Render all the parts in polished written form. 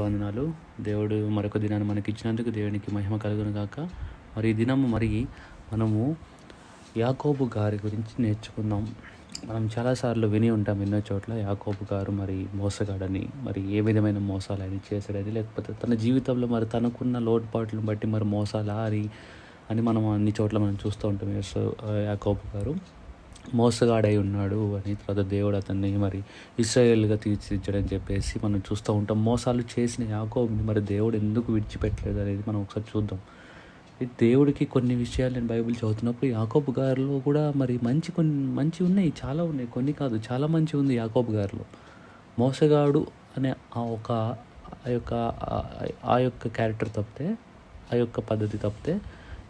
వందనాలు. దేవుడు మరొక దినాన్ని మనకిచ్చినందుకు దేవునికి మహిమ కలుగును గాక. మరి ఈ దినము మనము యాకోబు గారి గురించి నేర్చుకుందాం. మనం చాలాసార్లు విని ఉంటాం ఎన్నో చోట్ల యాకోబు గారు మరి మోసగాడని, మరి ఏ విధమైన మోసాలు ఆయన చేశాడని, లేకపోతే తన జీవితంలో మరి తనకున్న లోటుపాట్లను బట్టి మరి మోసాలా అని మనం అన్ని చోట్ల మనం చూస్తూ ఉంటాం. యాకోబు గారు మోసగాడై ఉన్నాడు అని, తర్వాత దేవుడు అతన్ని మరి ఇశ్రాయేలుగా తీర్చిదిద్దాడని చెప్పేసి మనం చూస్తూ ఉంటాం. మోసాలు చేసిన యాకోబుని మరి దేవుడు ఎందుకు విడిచిపెట్టలేదు అనేది మనం ఒకసారి చూద్దాం. ఈ దేవుడికి కొన్ని విషయాలు నేను బైబిల్ చదువుతున్నప్పుడు యాకోబు గారిలో కూడా మరి మంచి ఉన్నాయి, చాలా ఉన్నాయి, కొన్ని కాదు, చాలా మంచి ఉంది యాకోబు గారిలో. మోసగాడు అనే ఆ యొక్క క్యారెక్టర్ తప్పితే, ఆ యొక్క పద్ధతి తప్పితే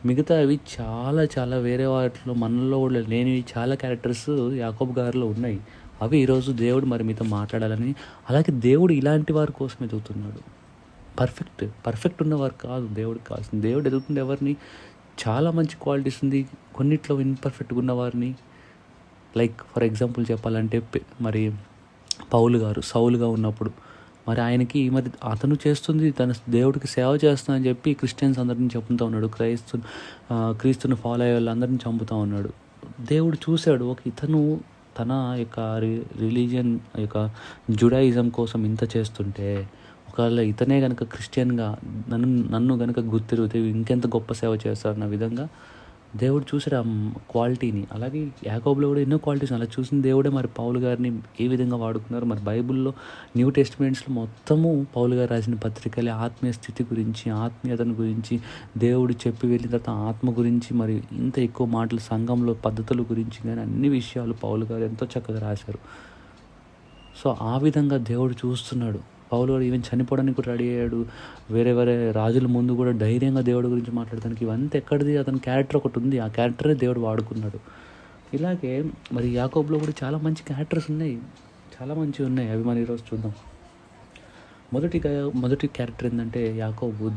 మిగతావి చాలా చాలా వేరే వాటిలో మనలో కూడా లేనివి చాలా క్యారెక్టర్స్ యాకోబు గారిలో ఉన్నాయి. అవి ఈరోజు దేవుడు మరి మీతో మాట్లాడాలని, అలాగే దేవుడు ఇలాంటి వారి కోసం ఎదుగుతున్నాడు. పర్ఫెక్ట్ ఉన్నవారు కాదు దేవుడికి కావాల్సింది. దేవుడు ఎదుగుతుంది ఎవరిని? చాలా మంచి క్వాలిటీస్ ఉంది, కొన్నిట్లో ఇన్పర్ఫెక్ట్గా ఉన్నవారిని. లైక్ ఫర్ ఎగ్జాంపుల్ చెప్పాలంటే మరి సౌలుగా ఉన్నప్పుడు మరి ఆయనకి మరి అతను చేస్తుంది తన దేవుడికి సేవ చేస్తున్నా అని చెప్పి క్రిస్టియన్స్ అందరిని చంపుతూ ఉన్నాడు. క్రీస్తుని ఫాలో అయ్యే వాళ్ళందరినీ చంపుతూ ఉన్నాడు. దేవుడు చూశాడు, ఇతను తన యొక్క రిలీజియన్ యొక్క జుడాయిజం కోసం ఇంత చేస్తుంటే, ఒకవేళ ఇతనే కనుక క్రిస్టియన్గా నన్ను కనుక గుర్తిరిగితే ఇంకెంత గొప్ప సేవ చేస్తారన్న విధంగా దేవుడు చూసాడు ఆ క్వాలిటీని. అలాగే యాకోబులో కూడా ఎన్నో క్వాలిటీస్ అలా చూసిన దేవుడే మరి పౌలు గారిని ఏ విధంగా వాడుకున్నారు. మరి బైబిల్లో న్యూ టెస్టిమెంట్స్లో మొత్తము పౌలు గారు రాసిన పత్రికలే ఆత్మీయ స్థితి గురించి, ఆత్మీయతను గురించి, దేవుడు చెప్పి వెళ్ళిన తర్వాత ఆత్మ గురించి, మరి ఇంత ఎక్కువ మాటలు సంఘంలో పద్ధతుల గురించి కానీ అన్ని విషయాలు పౌలు గారు ఎంతో చక్కగా రాశారు. సో ఆ విధంగా దేవుడు చూస్తున్నాడు. పౌలు గారు ఈవెన్ చనిపోవడానికి కూడా రెడీ అయ్యాడు. వేరే రాజుల ముందు కూడా ధైర్యంగా దేవుడి గురించి మాట్లాడటానికి. ఇవంతా ఎక్కడిది? అతని క్యారెక్టర్ ఒకటి ఉంది, ఆ క్యారెక్టరే దేవుడు వాడుకున్నాడు. ఇలాగే మరి యాకోబులో కూడా చాలా మంచి క్యారెక్టర్స్ ఉన్నాయి, చాలా మంచివి ఉన్నాయి. అవి మనం ఈరోజు చూద్దాం. మొదటి క్యారెక్టర్ ఏంటంటే యాకోబు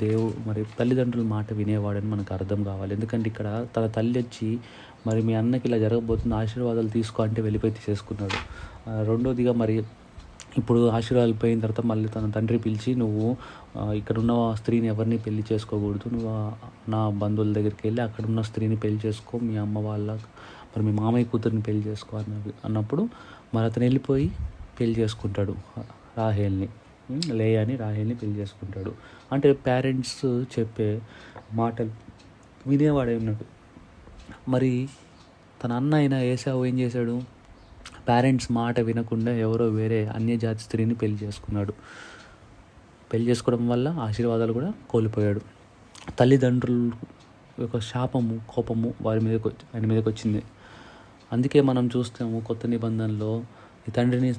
మరి తల్లిదండ్రుల మాట వినేవాడని మనకు అర్థం కావాలి. ఎందుకంటే ఇక్కడ తన తల్లి వచ్చి మరి మీ అన్నకి ఇలా జరగబోతుంది, ఆశీర్వాదాలు తీసుకో అంటే వెళ్ళిపోయి తీసేసుకున్నాడు. రెండోదిగా మరి ఇప్పుడు ఆశీర్వాదాలు పోయిన తర్వాత మళ్ళీ తన తండ్రి పిలిచి, నువ్వు ఇక్కడున్న స్త్రీని ఎవరిని పెళ్లి చేసుకోకూడదు, నువ్వు నా బంధువుల దగ్గరికి వెళ్ళి అక్కడున్న స్త్రీని పెళ్లి చేసుకో, మీ అమ్మ మరి మీ మామయ్య కూతురిని పెళ్లి చేసుకో అన్నప్పుడు మరి అతను వెళ్ళిపోయి పెళ్లి చేసుకుంటాడు రాహేల్ని పెళ్లి చేసుకుంటాడు. అంటే పేరెంట్స్ చెప్పే మాటలు వినేవాడే ఉన్నాడు. మరి తన అన్న అయిన ఏసావు ఏం చేశాడు? పేరెంట్స్ మాట వినకుండా ఎవరో వేరే అన్యజాతి స్త్రీని పెళ్లి చేసుకున్నాడు. పెళ్లి చేసుకోవడం వల్ల ఆశీర్వాదాలు కూడా కోల్పోయాడు. తల్లిదండ్రుల యొక్క శాపము, కోపము ఆయన మీదకి వచ్చింది. అందుకే మనం చూస్తాము కొత్త నిబంధనలో ఈ తండ్రిని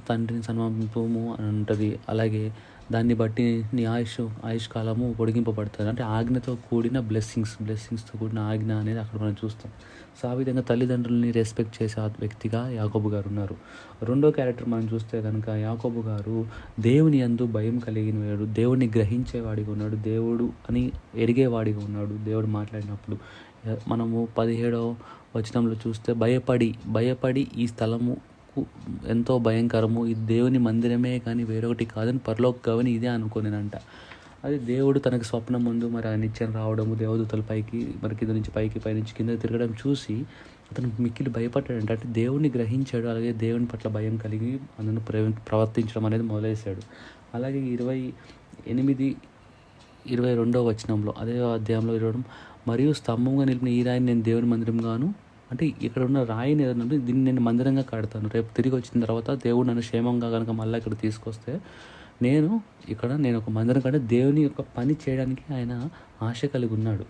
సన్మానింపము అని ఉంటుంది. అలాగే దాన్ని బట్టి నీ ఆయుష్ కాలము పొడిగింపబడుతుంది. అంటే ఆజ్ఞతో కూడిన బ్లెస్సింగ్స్తో కూడిన ఆజ్ఞ అనేది అక్కడ మనం చూస్తాం. సో ఆ విధంగా తల్లిదండ్రులని రెస్పెక్ట్ చేసే వ్యక్తిగా యాకోబు గారు ఉన్నారు. రెండో క్యారెక్టర్ మనం చూస్తే కనుక యాకోబు గారు దేవుని యందు భయం కలిగినవాడు, దేవుడిని గ్రహించేవాడిగా ఉన్నాడు, దేవుడు అని ఎరిగేవాడిగా ఉన్నాడు. దేవుడు మాట్లాడినప్పుడు మనము 17వ వచనంలో చూస్తే భయపడి ఈ స్థలము ఎంతో భయంకరము, ఇది దేవుని మందిరమే కానీ వేరొకటి కాదని పరలోక గవని ఇదే అనుకోనేనంట. అది దేవుడు తనకు స్వప్నం ముందు మరి ఆ నిత్యం రావడము, దేవదూతల పైకి మరి కింద నుంచి పైనుంచి కింద తిరగడం చూసి అతను మిక్కిలి భయపడ్డాడంట. అంటే దేవుడిని గ్రహించాడు, అలాగే దేవుని పట్ల భయం కలిగి అందును ప్రవర్తించడం అనేది మొదలేశాడు. అలాగే 22వ వచనంలో అదే అధ్యాయంలో ఇవ్వడం, మరియు స్తంభంగా నిలిపిన ఈ రాయిని నేను దేవుని మందిరంగాను, అంటే ఇక్కడ ఉన్న రాయిని ఏదంటే దీన్ని నేను మందిరంగా కడతాను, రేపు తిరిగి వచ్చిన తర్వాత దేవుడు నన్ను క్షేమంగా కనుక మళ్ళీ ఇక్కడ తీసుకొస్తే నేను ఒక మందిరం కంటే దేవుని యొక్క పని చేయడానికి ఆయన ఆశ కలిగి ఉన్నాడు.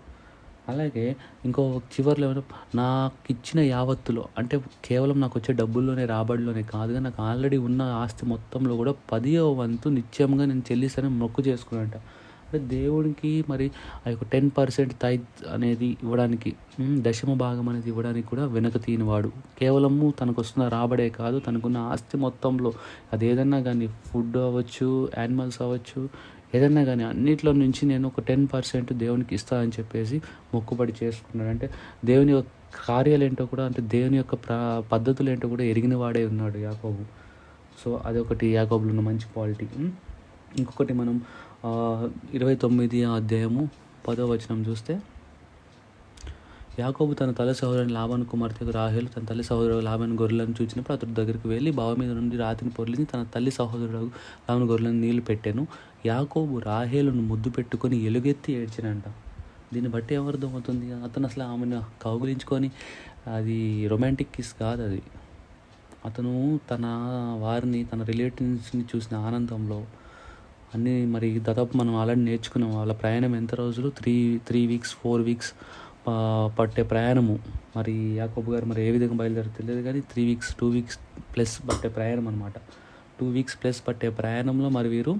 అలాగే ఇంకో చివరిలో నాకు ఇచ్చిన యావత్తులో, అంటే కేవలం నాకు వచ్చే డబ్బుల్లోనే రాబడిలోనే కాదుగా, నాకు ఆల్రెడీ ఉన్న ఆస్తి మొత్తంలో కూడా 10వ వంతు నిత్యంగా నేను చెల్లిస్తానని మొక్కు చేసుకున్నానంట. అంటే దేవుడికి మరి ఆ యొక్క 10% తైత్ అనేది ఇవ్వడానికి, దశమ భాగం అనేది ఇవ్వడానికి కూడా వెనక తీయనివాడు. కేవలము తనకు వస్తున్న రాబడే కాదు, తనకున్న ఆస్తి మొత్తంలో అది ఏదన్నా కానీ, ఫుడ్ అవ్వచ్చు, యానిమల్స్ అవ్వచ్చు, ఏదన్నా కానీ అన్నిట్లో నుంచి నేను ఒక 10% దేవునికి ఇస్తానని చెప్పేసి మొక్కుబడి చేసుకున్నాడు. అంటే దేవుని యొక్క కార్యాలు ఏంటో కూడా, అంటే దేవుని యొక్క పద్ధతులు ఏంటో కూడా ఎరిగిన వాడే ఉన్నాడు యాకోబు. సో అదొకటి యాకోబులో ఉన్న మంచి క్వాలిటీ. ఇంకొకటి మనం 29 అధ్యాయము 10వ వచనం చూస్తే, యాకోబు తన తల్లి సహోదరుని లాబాను కుమార్తెకు రాహేలు తన తల్లి సహోదరుడు లాబాను గొర్రెలను చూచినప్పుడు అతడు దగ్గరికి వెళ్ళి బావి మీద నుండి రాతిని పొర్లించి తన తల్లి సహోదరుడు లాబాను గొర్రెలను నీళ్లు పెట్టాను. యాకోబు రాహేలును ముద్దు పెట్టుకొని ఎలుగెత్తి ఏడ్చినంట. దీన్ని బట్టి ఏమర్థం అవుతుంది? అతను అసలు ఆమెను కౌగిలించుకొని, అది రొమాంటిక్ కిస్ కాదు అది. అతను తన వారిని, తన రిలేటివ్స్ని చూసిన ఆనందంలో అన్నీ, మరి దాదాపు మనం ఆల్రెడీ నేర్చుకున్నాం. వాళ్ళ ప్రయాణం ఎంత రోజులు, 3 వీక్స్ 4 వీక్స్ పట్టే ప్రయాణము. మరి యాకోబు గారు మరి ఏ విధంగా బయలుదేరి తెలియదు, కానీ 3 వీక్స్ 2 వీక్స్ ప్లస్ పట్టే ప్రయాణం అనమాట. 2 వీక్స్ ప్లస్ పట్టే ప్రయాణంలో మరి వీరు,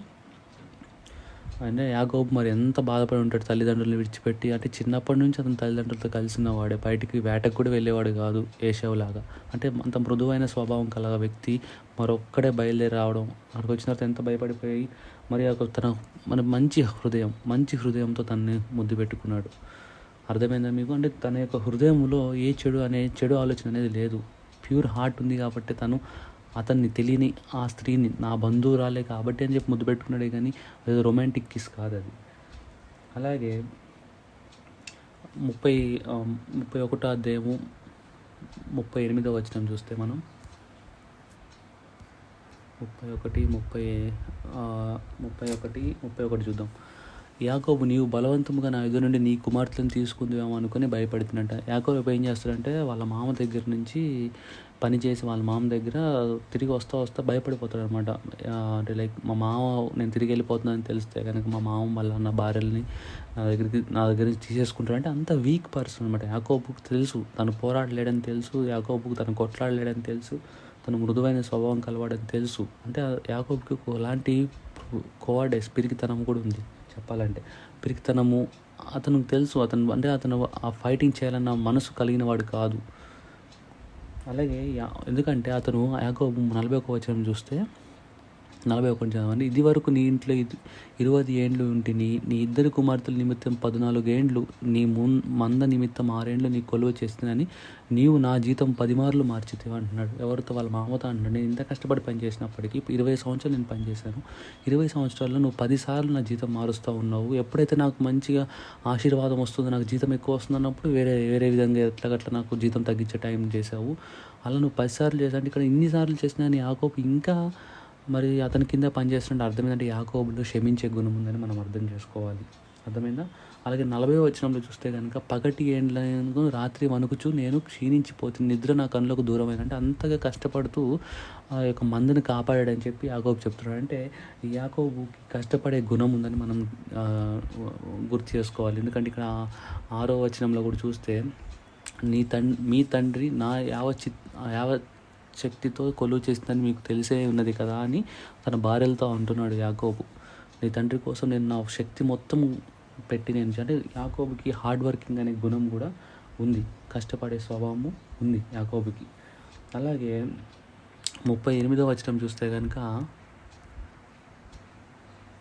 అంటే యాకోబు మరి ఎంత బాధపడి ఉంటాడు తల్లిదండ్రులను విడిచిపెట్టి. అంటే చిన్నప్పటి నుంచి అతను తల్లిదండ్రులతో కలిసిన వాడే, బయటికి వేటకు కూడా వెళ్ళేవాడు కాదు ఏషావులాగా. అంటే అంత మృదువైన స్వభావం కల వ్యక్తి మరొక్కడే బయలుదేరి రావడం, అక్కడికి వచ్చిన తర్వాత ఎంత భయపడిపోయి మరి మన మంచి హృదయంతో తనని ముద్దు పెట్టుకున్నాడు. అర్థమైందా మీకు? అంటే తన యొక్క హృదయంలో ఏ చెడు ఆలోచన అనేది లేదు. ప్యూర్ హార్ట్ ఉంది కాబట్టి అతన్ని తెలియని ఆ స్త్రీని నా బంధువురాలే కాబట్టి అని చెప్పి ముద్దు పెట్టుకున్నాడే, కానీ ఏదో రొమాంటిక్ కిస్ కాదు అది. అలాగే 31వ అధ్యాయము 38వ వచనం చూస్తే మనం 31 చూద్దాం. యాకోబు, నీవు బలవంతముగా నా ఎదురు నుండి నీ కుమార్తెలను తీసుకుందామో అనుకుని భయపడుతున్నట్ట. యాకోబు ఏం చేస్తాడంటే వాళ్ళ మామ దగ్గర నుంచి పనిచేసి వాళ్ళ మామ దగ్గర తిరిగి వస్తా భయపడిపోతాడు అనమాట. అంటే లైక్ మా మామ నేను తిరిగి వెళ్ళిపోతున్నానని తెలిస్తే కనుక మా మామ వల్ల నా భార్యల్ని నా దగ్గర నుంచి తీసేసుకుంటాడు. అంటే అంత వీక్ పర్సన్ అనమాట. యాకోబుకు తెలుసు తను పోరాడలేడని తెలుసు, యాకోబుకు తను కొట్లాడలేడని తెలుసు, తను మృదువైన స్వభావం కలవాడని తెలుసు. అంటే యాకోబుకి అలాంటి కోవర్డెస్, పిరికితనం కూడా ఉంది చెప్పాలంటే. పిరికితనము అతనికి తెలుసు. అతను ఆ ఫైటింగ్ చేయాలన్న మనసు కలిగిన వాడు కాదు. అలాగే ఎందుకంటే అతను యాకోబు 41వ వచనం చూస్తే, 41 చదవండి. ఇది వరకు నీ ఇంట్లో 20 ఏండ్లు ఉంటిని, నీ 2 కుమార్తెల నిమిత్తం 14 ఏండ్లు, నీ మంద నిమిత్తం 6 ఏండ్లు నీ కొలువ చేస్తున్నానని నీవు నా జీతం 10 మార్లు మార్చితేవి అంటున్నాడు. ఎవరితో? వాళ్ళ మామతో అంటున్నాడు. నేను ఇంత కష్టపడి పనిచేసినప్పటికీ 20 సంవత్సరాలు నేను పనిచేశాను. 20 సంవత్సరాల్లో నువ్వు 10 సార్లు నా జీతం మారుస్తూ ఉన్నావు. ఎప్పుడైతే నాకు మంచిగా ఆశీర్వాదం వస్తుందో, నాకు జీతం ఎక్కువ వస్తుంది అన్నప్పుడు వేరే విధంగా ఎట్లాగట్లా నాకు జీతం తగ్గించే టైం చేసావు. అలా నువ్వు 10 సార్లు చేసావు. అంటే ఇక్కడ ఇన్నిసార్లు చేసినా నీ యాకోబు ఇంకా మరి అతని కింద పనిచేస్తుంటే అర్థమైందంటే యాకోబులో క్షమించే గుణం ఉందని మనం అర్థం చేసుకోవాలి. అర్థమైందా? అలాగే 40వ వచనంలో చూస్తే కనుక, పగటి ఏండ్లను రాత్రి వణుకుచు నేను క్షీణించిపోతుంది, నిద్ర నా కనులకు దూరమైన. అంటే అంతగా కష్టపడుతూ ఆ యొక్క మందుని కాపాడాడని చెప్పి యాకోబు చెప్తున్నాడు. అంటే ఈ యాకోబుకి కష్టపడే గుణం ఉందని మనం గుర్తు చేసుకోవాలి. ఎందుకంటే ఇక్కడ 6వ వచనంలో కూడా చూస్తే, మీ తండ్రి నా యావ శక్తితో కొలువు చేసిందని మీకు తెలిసే ఉన్నది కదా అని తన భార్యలతో అంటున్నాడు యాకోబు. నీ తండ్రి కోసం నేను నా శక్తి మొత్తం పెట్టి అంటే యాకోబుకి హార్డ్ వర్కింగ్ అనే గుణం కూడా ఉంది, కష్టపడే స్వభావము ఉంది యాకోబుకి. అలాగే 38వ వచనం చూస్తే కనుక,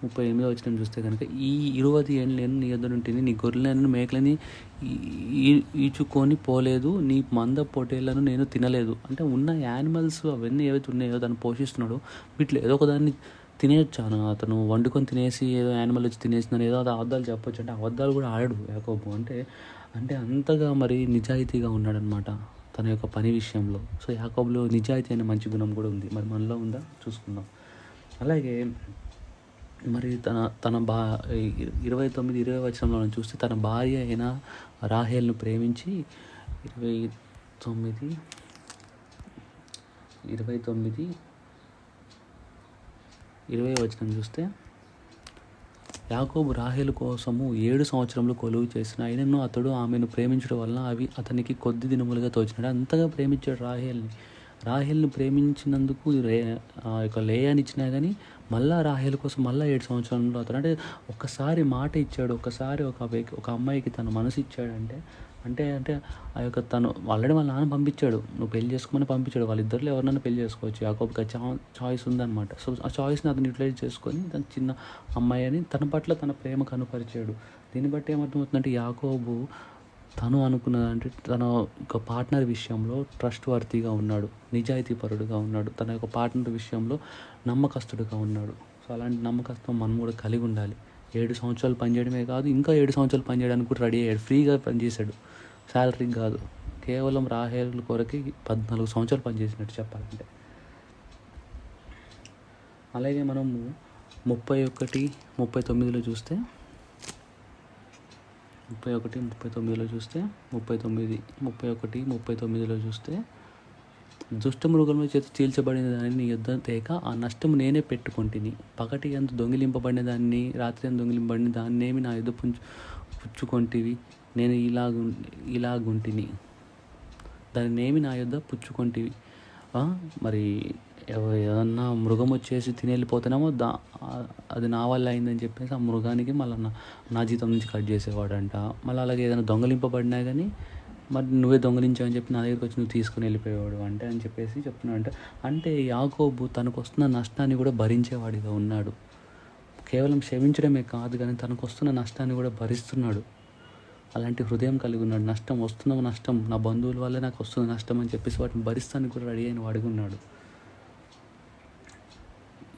38వ వచనం చూస్తే కనుక, ఈ 20 ఏళ్ళు నేను నీ యొద్ద నుండి నీ గొర్రెలను మేకలని ఈచుకొని పోలేదు, నీ మంద పొట్టేళ్లను నేను తినలేదు. అంటే ఉన్న యానిమల్స్ అవన్నీ ఏవైతే ఉన్నాయో తను పోషిస్తున్నాడో వీటిలో ఏదో ఒకదాన్ని తినేయొచ్చాను. అతను వండుకొని తినేసి ఏదో యానిమల్ వచ్చి తినేసిందని ఏదో అది అబద్ధాలు చెప్పొచ్చు. అంటే అబద్ధాలు కూడా ఆడాడు యాకోబు. అంటే అంతగా మరి నిజాయితీగా ఉన్నాడనమాట తన యొక్క పని విషయంలో. సో యాకోబులో నిజాయితీ అనే మంచి గుణం కూడా ఉంది. మరి మనలో ఉందా చూసుకుందాం. అలాగే మరి తన 29-20 వచనంలో చూస్తే, తన భార్య అయిన రాహేల్ను ప్రేమించి 20 వచనం చూస్తే, యాకోబు రాహేలు కోసము 7 సంవత్సరములు కొలువు చేసిన అయినను అతడు ఆమెను ప్రేమించడం వలన అవి అతనికి కొద్ది దినములుగా తోచినాడు. అంతగా ప్రేమించాడు రాహేల్ని ప్రేమించినందుకు యొక్క లేయాని ఇచ్చినా కానీ మళ్ళీ రాహేల్ కోసం మళ్ళీ 7 సంవత్సరంలో అతను, అంటే ఒక్కసారి మాట ఇచ్చాడు, ఒక్కసారి ఒక అమ్మాయికి తన మనసు ఇచ్చాడంటే అంటే ఆ యొక్క తను ఆల్రెడీ వాళ్ళ నాన్న పంపించాడు, నువ్వు పెళ్లి చేసుకోమని పంపించాడు. వాళ్ళిద్దరిలో ఎవరినైనా పెళ్లి చేసుకోవచ్చు. యాకోబుకి చాయిస్ ఉందన్నమాట. సో ఆ చాయిస్ని అతను యూటిలైజ్ చేసుకొని తన చిన్న అమ్మాయి అని తన పట్ల తన ప్రేమ కనపరిచాడు. దీన్ని బట్టి ఏమర్థమవుతుందంటే యాకోబు తను అనుకున్నదంటే తన యొక్క పార్ట్నర్ విషయంలో ట్రస్ట్ వర్తీగా ఉన్నాడు, నిజాయితీపరుడుగా ఉన్నాడు, తన యొక్క పార్ట్నర్ విషయంలో నమ్మకస్తుడుగా ఉన్నాడు. సో అలాంటి నమ్మకత్వం మనం కూడా కలిగి ఉండాలి. 7 సంవత్సరాలు పనిచేయడమే కాదు, ఇంకా 7 సంవత్సరాలు పనిచేయడానికి కూడా రెడీ అయ్యాడు. ఫ్రీగా పనిచేశాడు, శాలరీకి కాదు. కేవలం రాహేల్ కొరకి 14 సంవత్సరాలు పనిచేసినట్టు చెప్పాలంటే. అలాగే మనము 31, 39లో చూస్తే 39లో చూస్తే దుష్ట మృగముల చేత చీల్చబడిన దానిని నీ యొద్ద తేక ఆ నష్టము నేనే పెట్టుకొంటిని. పగటి యందు దొంగిలింపబడిన దాన్ని, రాత్రి యందు దొంగిలింపబడిన దాన్నేమి నా యొద్ద పుచ్చుకొంటివి. నేను ఇలాగుంటిని, దానినేమి నా యొద్ద పుచ్చుకొంటివి. మరి ఏదన్నా మృగం వచ్చేసి తిని వెళ్ళిపోతేనేమో అది నా వల్ల అయిందని చెప్పేసి ఆ మృగానికి మళ్ళీ నా జీతం నుంచి కట్ చేసేవాడంట. మళ్ళీ అలాగే ఏదైనా దొంగలింపబడినా కానీ మరి నువ్వే దొంగలించావని చెప్పి నా దగ్గరికి వచ్చి నువ్వు తీసుకుని వెళ్ళిపోయేవాడు అంటే అని చెప్పేసి చెప్తున్నాడంట. అంటే యాకోబు తనకు వస్తున్న నష్టాన్ని కూడా భరించేవాడిగా ఉన్నాడు. కేవలం క్షమించడమే కాదు కానీ తనకు వస్తున్న నష్టాన్ని కూడా భరిస్తున్నాడు. అలాంటి హృదయం కలిగి ఉన్నాడు. నష్టం, నా బంధువుల వల్లే నాకు వస్తున్న నష్టం అని చెప్పేసి వాటిని భరిస్తానికి కూడా రెడీ అయిన వాడిగా ఉన్నాడు.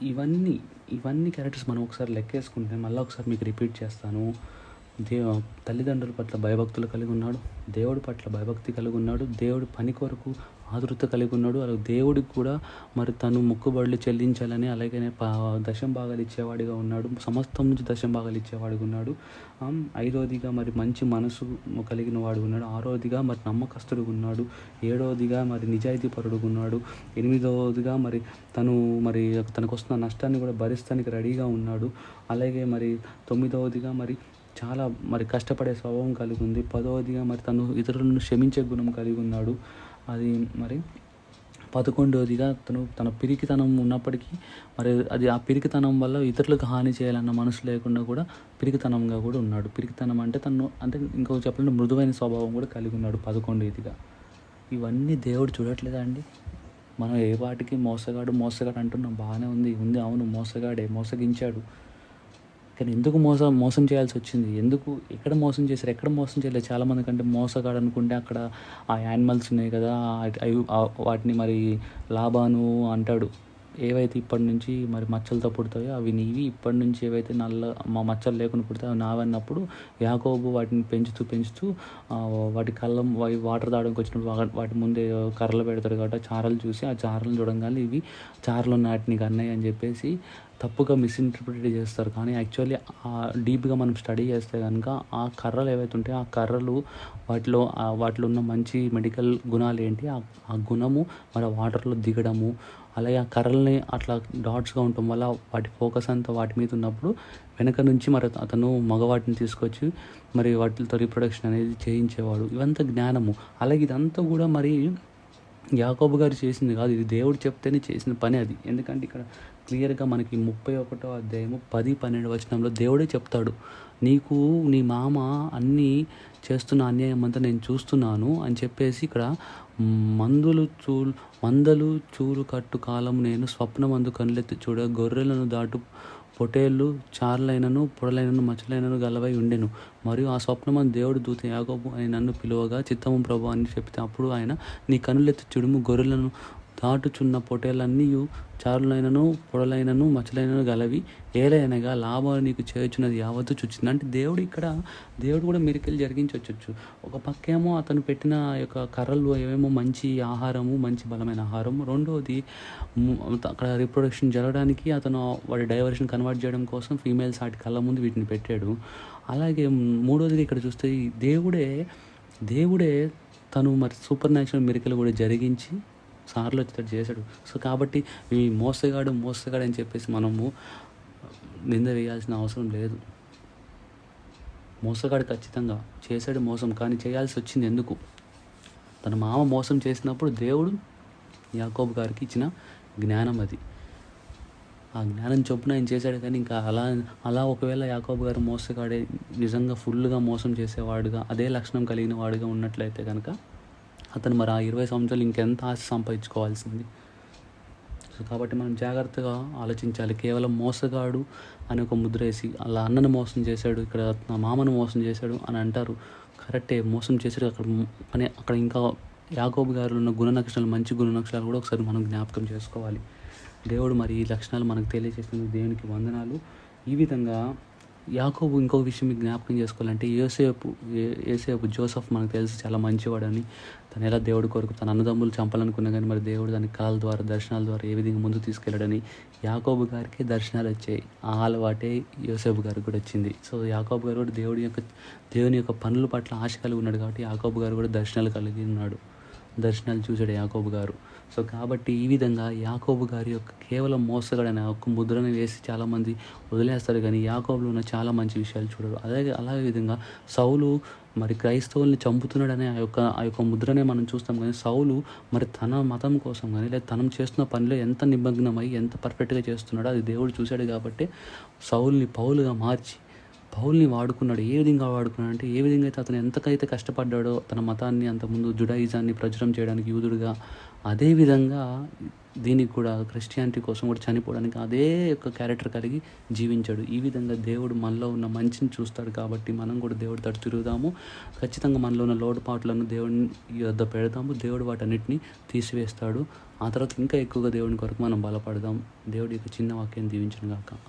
ఇవన్నీ క్యారెక్టర్స్ మనం ఒకసారి లెక్కేసుకుంటే మళ్ళీ ఒకసారి మీకు రిపీట్ చేస్తాను. తల్లిదండ్రుల పట్ల భయభక్తులు కలిగి ఉన్నాడు, దేవుడి పట్ల భయభక్తి కలిగి ఉన్నాడు, దేవుడి పని కొరకు ఆతృత కలిగి ఉన్నాడు. అలాగే దేవుడికి కూడా మరి తను మొక్కుబడులు చెల్లించాలని అలాగనే దశంభాగాలు ఇచ్చేవాడిగా ఉన్నాడు. సమస్తం నుంచి దశంభాగాలు ఇచ్చేవాడిగా ఉన్నాడు. 5వదిగా మరి మంచి మనసు కలిగిన వాడు ఉన్నాడు. 6వదిగా మరి నమ్మకస్తుడుగా ఉన్నాడు. 7వదిగా మరి నిజాయితీపరుడుగా ఉన్నాడు. 8వదిగా మరి తనకు వస్తున్న నష్టాన్ని కూడా భరిస్తానికి రెడీగా ఉన్నాడు. అలాగే మరి 9వదిగా మరి చాలా కష్టపడే స్వభావం కలిగి ఉంది. 10వదిగా మరి తను ఇతరులను క్షమించే గుణం కలిగి ఉన్నాడు. అది మరి 11వదిగా తన పిరికితనం ఉన్నప్పటికీ మరి అది ఆ పిరికితనం వల్ల ఇతరులకు హాని చేయాలన్న మనసు లేకుండా కూడా పిరికితనంగా కూడా ఉన్నాడు. పిరికితనం అంటే ఇంకో చెప్పాలంటే మృదువైన స్వభావం కూడా కలిగి ఉన్నాడు 11వదిగా. ఇవన్నీ దేవుడు చూడట్లేదా అండి? మనం ఏ వాటికి మోసగాడు అంటున్నాం, బాగానే ఉంది, అవును మోసగాడే, మోసగించాడు. కానీ ఎందుకు మోసం చేయాల్సి వచ్చింది? ఎక్కడ మోసం చేశారు, ఎక్కడ మోసం చేయలేదు? చాలామంది కంటే మోసగాడు అనుకుంటే అక్కడ ఆ యానిమల్స్ ఉన్నాయి కదా, వాటిని మరి లాబాను అంటాడు, ఏవైతే ఇప్పటి నుంచి మరి మచ్చలతో పుడతాయో అవి నీవి, ఇప్పటి నుంచి ఏవైతే మా మచ్చలు లేకుండా పుడతాయో అవి నావన్నప్పుడు యాకోబు వాటిని పెంచుతూ వాటి కళ్ళం వాటర్ తాగడానికి వచ్చినప్పుడు వాటి ముందే కర్రలు పెడతాడు కాబట్టి ఆ చారలు చూసి ఆ చారలను చూడంగానే ఇవి చారలు నాటిని అన్నయ్య అని చెప్పేసి తప్పుగా మిస్ఇంటర్ప్రిట్ చేస్తారు. కానీ యాక్చువల్లీ డీప్గా మనం స్టడీ చేస్తే కనుక ఆ కర్రలు ఏవైతే ఉంటాయో ఆ కర్రలు వాటిలో ఉన్న మంచి మెడికల్ గుణాలు ఏంటి, ఆ గుణము మరి వాటర్లో దిగడము, అలాగే ఆ కర్రల్ని అట్లా డాట్స్గా ఉండటం వల్ల వాటి ఫోకస్ అంతా వాటి మీద ఉన్నప్పుడు వెనక నుంచి మరి అతను మగవాటిని తీసుకొచ్చి మరి వాటితో రీప్రొడక్షన్ అనేది చేయించేవాడు. ఇవంతా జ్ఞానము. అలాగే ఇదంతా కూడా మరి యాకోబు గారు చేసింది కాదు, ఇది దేవుడు చెప్తేనే చేసిన పని అది. ఎందుకంటే ఇక్కడ క్లియర్గా మనకి 31వ అధ్యాయము 10-12 వచనంలో దేవుడే చెప్తాడు, నీకు నీ మామ అన్నీ చేస్తున్న అన్యాయం అంతా నేను చూస్తున్నాను అని చెప్పేసి ఇక్కడ మందలు చూలు కట్టు కాలం నేను స్వప్నమందు కనులెత్తి చూడ గొర్రెలను దాటు పొటేళ్ళు చార్లైనను పొడలైనను మచ్చలైనను గలవై ఉండెను. మరియు ఆ స్వప్నమందు దేవుడు దూత యాకోబు అని నన్ను పిలువగా చిత్తము ప్రభు అని చెప్తే అప్పుడు ఆయన, నీ కనులెత్తి చూడుము, గొర్రెలను దాటుచున్న పొటేళ్ళన్నీ చారులైనను పొడలైనను మచ్చలైనను గలవి, ఏలైనగా లాభాలు నీకు చేయుచున్నది యావత్తు చూచింది. అంటే దేవుడు కూడా మిరకిల్ జరిగించవచ్చు. ఒక పక్కేమో అతను పెట్టిన యొక్క కర్రలు ఏమేమో మంచి ఆహారము, మంచి బలమైన ఆహారం. రెండవది అక్కడ రీప్రొడక్షన్ జరగడానికి అతను వాడి డైవర్షన్ కన్వర్ట్ చేయడం కోసం ఫీమేల్స్ వాటి కళ్ళ ముందు వీటిని పెట్టాడు. అలాగే మూడవదిగా ఇక్కడ చూస్తే దేవుడే తను మరి సూపర్ న్యాచురల్ మిరకిల్ కూడా జరిగించి సార్లు వచ్చేటట్టు చేశాడు. సో కాబట్టి ఈ మోసగాడు అని చెప్పేసి మనము నింద వేయాల్సిన అవసరం లేదు. మోసగాడు ఖచ్చితంగా చేశాడు మోసం, కానీ చేయాల్సి వచ్చింది ఎందుకు? తన మామ మోసం చేసినప్పుడు దేవుడు యాకోబు గారికి ఇచ్చిన జ్ఞానం అది. ఆ జ్ఞానం చొప్పున ఆయన చేశాడు. కానీ ఇంకా అలా ఒకవేళ యాకోబు గారు మోసగాడే నిజంగా ఫుల్గా మోసం చేసేవాడుగా, అదే లక్షణం కలిగిన వాడుగా ఉన్నట్లయితే కనుక అతను మరి ఆ 20 సంవత్సరాలు ఇంకెంత ఆశ సంపాదించుకోవాల్సింది. సో కాబట్టి మనం జాగ్రత్తగా ఆలోచించాలి. కేవలం మోసగాడు అని ఒక ముద్ర వేసి అలా అన్నను మోసం చేశాడు, ఇక్కడ నా మామను మోసం చేశాడు అని అంటారు. కరెక్టే, మోసం చేశాడు. అక్కడ ఇంకా యాకోబు గారిలో ఉన్న మంచి గుణ లక్షణాలు కూడా ఒకసారి మనం జ్ఞాపకం చేసుకోవాలి. దేవుడు మరి ఈ లక్షణాలు మనకు తెలియజేసినందుకు దేవునికి వందనాలు. ఈ విధంగా యాకోబు ఇంకో విషయం మీకు జ్ఞాపకం చేసుకోవాలంటే యోసేపు జోసెఫ్ మనకు తెలుసు చాలా మంచివాడని. తను ఎలా దేవుడి కొరకు తన అన్నదమ్ములు చంపాలనుకున్నా కానీ మరి దేవుడు దాని కళల ద్వారా దర్శనాల ద్వారా ఏ విధంగా ముందుకు తీసుకెళ్ళాడని యాకోబు గారికి దర్శనాలు వచ్చాయి. ఆ అలవాటే యోసేపు గారికి కూడా వచ్చింది. సో యాకోబు గారు కూడా దేవుని యొక్క పనుల పట్ల ఆశ కలిగి ఉన్నాడు కాబట్టి యాకోబు గారు కూడా దర్శనాలు కలిగి ఉన్నాడు. దర్శనాలు చూశాడు యాకోబు గారు. సో కాబట్టి ఈ విధంగా యాకోబు గారి యొక్క కేవలం మోసగాడనే ఒక ముద్రను వేసి చాలామంది వదిలేస్తారు, కానీ యాకోబులో ఉన్న చాలా మంచి విషయాలు చూడరు. అలాగే విధంగా సౌలు మరి క్రైస్తవుల్ని చంపుతున్నాడనే ఆ యొక్క ముద్రనే మనం చూస్తాం. కానీ సౌలు మరి తన మతం కోసం కానీ లేదా తనం చేస్తున్న పనిలో ఎంత నిమగ్నమై ఎంత పర్ఫెక్ట్గా చేస్తున్నాడో అది దేవుడు చూశాడు కాబట్టి సౌల్ని పౌలుగా మార్చి పౌల్ని వాడుకున్నాడు. ఏ విధంగా వాడుకున్నాడు అంటే ఏ విధంగా అయితే అతను ఎంతకైతే కష్టపడ్డాడో తన మతాన్ని అంతకుముందు జుడాయిజాన్ని ప్రచురం చేయడానికి యూదుడుగా, అదేవిధంగా దీనికి కూడా క్రిస్టియానిటీ కోసం కూడా చనిపోవడానికి అదే యొక్క క్యారెక్టర్ కలిగి జీవించాడు. ఈ విధంగా దేవుడు మనలో ఉన్న మంచిని చూస్తాడు కాబట్టి మనం కూడా దేవుడి తట్టు తిరుగుదాము. ఖచ్చితంగా మనలో ఉన్న లోటుపాట్లను దేవుని యొద్ద పెడదాము. దేవుడు వాటన్నిటిని తీసివేస్తాడు. ఆ తర్వాత ఇంకా ఎక్కువగా దేవుని కొరకు మనం బలపడదాం. దేవుడి యొక్క చిన్న వాక్యాన్ని దీవించును గాక.